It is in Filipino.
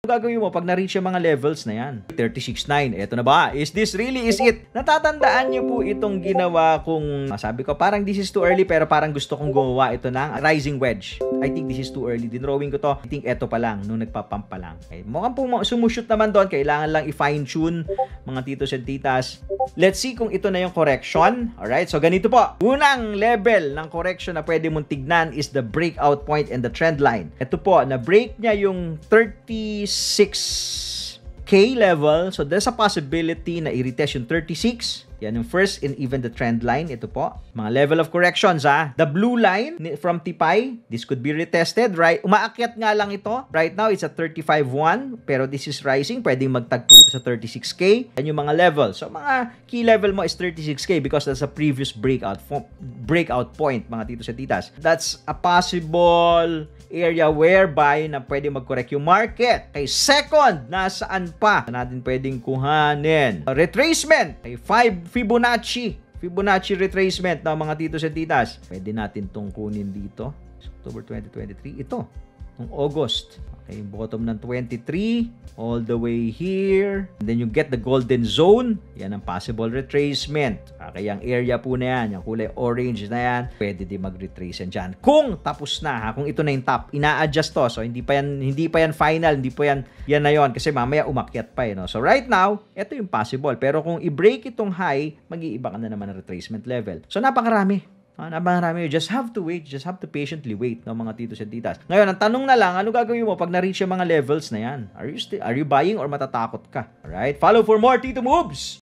gagawin mo pag na-reach yung mga levels na yan? 36.9. Eto na ba? Is this really is it? Natatandaan niyo po itong ginawa kong, sabi ko, parang this is too early pero parang gusto kong gumawa ito ng rising wedge. I think this is too early. Dinrawing ko to. I think eto pa lang, nung nagpapump pa lang. Okay. Mukhang po sumushoot naman doon. Kailangan lang i-fine tune, mga titos and titas. Let's see kung ito na yung correction. Alright, so ganito po. Unang level ng correction na pwede mong tignan is the breakout point and the trend line. Ito po, na-break niya yung 36K level. So, there's a possibility na i-retest yung 36. Yan yung first and even the trend line. Ito po. Mga level of corrections, ha. The blue line from TPY, this could be retested, right? Umaakyat nga lang ito. Right now, it's at 35.1. Pero this is rising. Pwedeng magtagpo ito sa 36K. Yan yung mga level. So, mga key level mo is 36K because that's a previous breakout point, mga titos at titas. That's a possible area whereby na pwede mag-correct yung market. Kay second, nasaan pa na natin pwedeng kuhanin? Retracement. Kay 5 Fibonacci retracement ng mga titos at titas. Pwede natin itong kunin dito. October 2023. Ito. Noong August. Okay, bottom ng 23 all the way here. And then you get the golden zone. Yan ang possible retracement. Okay, yung area po na yan, yung kulay orange na yan, pwede din mag-retrace yan dyan. Kung tapos na, ha, kung ito na yung top, ina-adjust to. So, hindi pa yan final, hindi pa yan na yon kasi mamaya umakyat pa, no? So, right now, ito yung possible. Pero kung i-break itong high, mag-iiba ka na naman ng retracement level. So, napakarami. Napakarami. You just have to wait. You just have to patiently wait ng mga titos at titas. Ngayon, ang tanong na lang, ano gagawin mo pag na-reach yung mga levels na yan? Are you buying or matatakot ka? Alright? Follow for more Tito Moves!